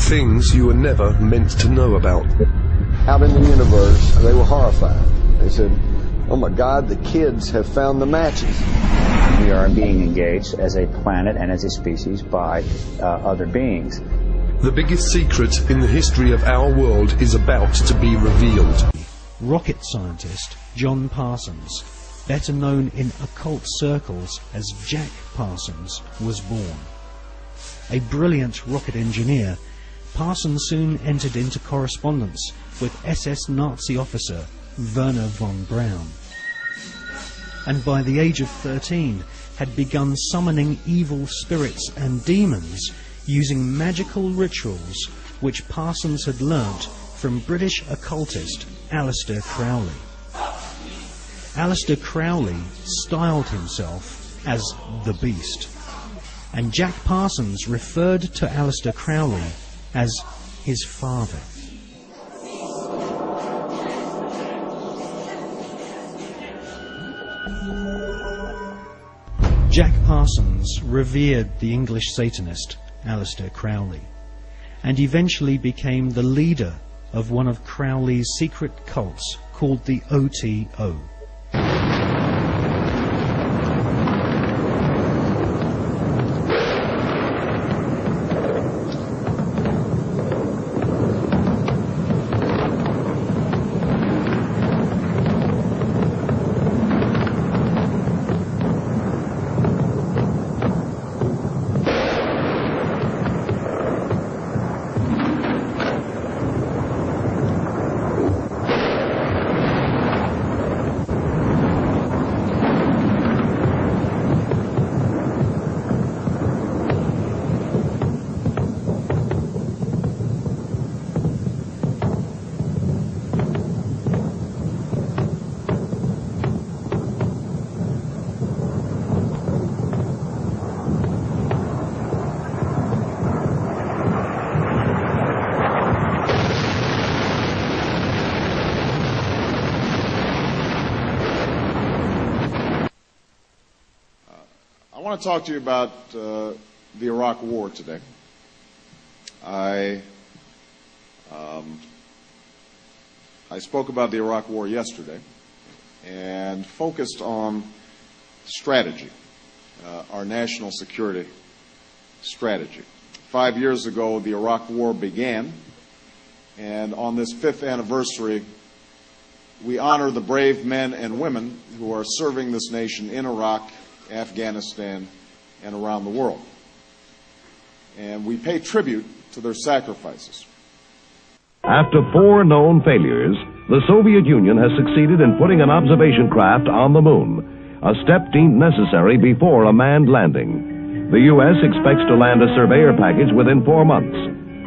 Things you were never meant to know about. Out in the universe, they were horrified. They said, "Oh my God, the kids have found the matches." We are being engaged as a planet and as a species by other beings. The biggest secret in the history of our world is about to be revealed. Rocket scientist John Parsons, better known in occult circles as Jack Parsons, was born. A brilliant rocket engineer, Parsons soon entered into correspondence with SS Nazi officer Werner von Braun, and by the age of 13 had begun summoning evil spirits and demons using magical rituals which Parsons had learnt from British occultist Aleister Crowley. Aleister Crowley styled himself as the Beast, and Jack Parsons referred to Aleister Crowley as his father. Jack Parsons revered the English Satanist Aleister Crowley, and eventually became the leader of one of Crowley's secret cults called the OTO. I want to talk to you about the Iraq War today. I spoke about the Iraq War yesterday and focused on strategy, our national security strategy. 5 years ago, the Iraq War began, and on this 5th anniversary, we honor the brave men and women who are serving this nation in Iraq, Afghanistan, and around the world. And we pay tribute to their sacrifices. After 4 known failures, the Soviet Union has succeeded in putting an observation craft on the moon, a step deemed necessary before a manned landing. The U.S. expects to land a surveyor package within 4 months.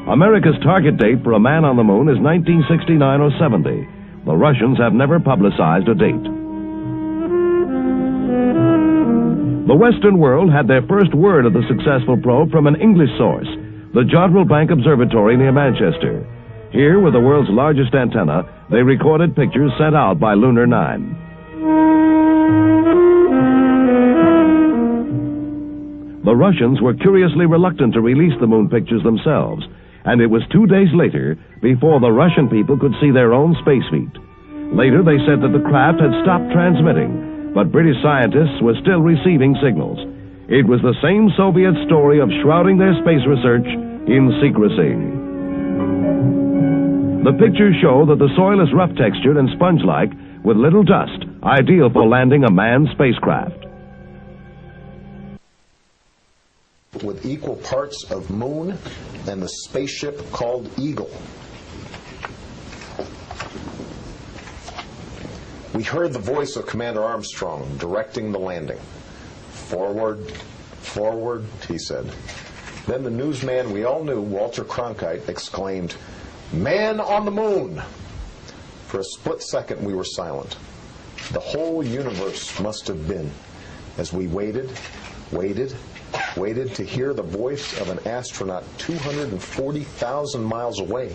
America's target date for a man on the moon is 1969 or 70. The Russians have never publicized a date. The Western world had their first word of the successful probe from an English source, the Jodrell Bank Observatory near Manchester. Here, with the world's largest antenna, they recorded pictures sent out by Lunar 9. The Russians were curiously reluctant to release the moon pictures themselves, and it was 2 days later before the Russian people could see their own space feet. Later, they said that the craft had stopped transmitting, but British scientists were still receiving signals. It was the same Soviet story of shrouding their space research in secrecy. The pictures show that the soil is rough-textured and sponge-like with little dust, ideal for landing a manned spacecraft. With equal parts of moon and the spaceship called Eagle. We heard the voice of Commander Armstrong directing the landing. "Forward, forward," he said. Then the newsman we all knew, Walter Cronkite, exclaimed, "Man on the moon!" For a split second we were silent. The whole universe must have been, as we waited to hear the voice of an astronaut 240,000 miles away.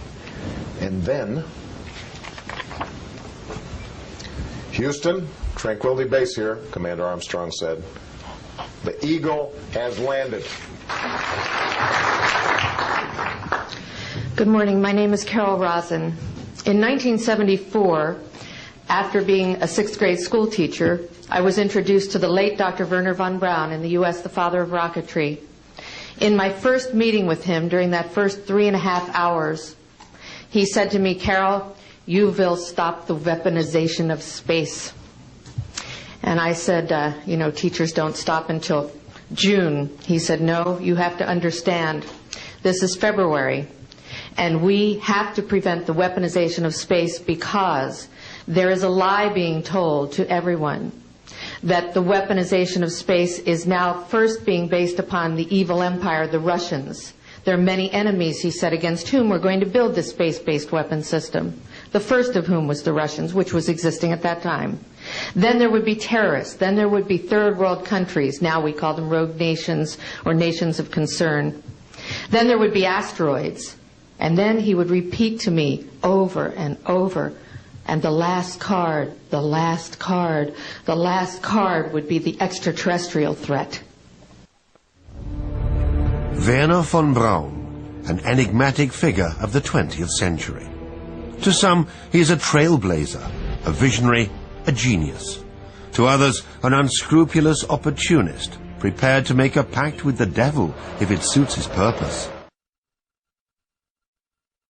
And then, "Houston, Tranquility Base here," Commander Armstrong said. "The Eagle has landed." Good morning. My name is Carol Rosen. In 1974, after being a 6th grade school teacher, I was introduced to the late Dr. Wernher von Braun in the U.S., the father of rocketry. In my first meeting with him, during that first 3.5 hours, he said to me, "Carol, you will stop the weaponization of space." And I said, teachers don't stop until June. He said, "No, you have to understand. This is February, and we have to prevent the weaponization of space because there is a lie being told to everyone that the weaponization of space is now first being based upon the evil empire, the Russians. There are many enemies," he said, "against whom we're going to build this space-based weapon system. The first of whom was the Russians, which was existing at that time. Then there would be terrorists. Then there would be third world countries. Now we call them rogue nations or nations of concern. Then there would be asteroids." And then he would repeat to me over and over, "And the last card, the last card, the last card would be the extraterrestrial threat." Wernher von Braun, an enigmatic figure of the 20th century. To some, he is a trailblazer, a visionary, a genius. To others, an unscrupulous opportunist, prepared to make a pact with the devil if it suits his purpose.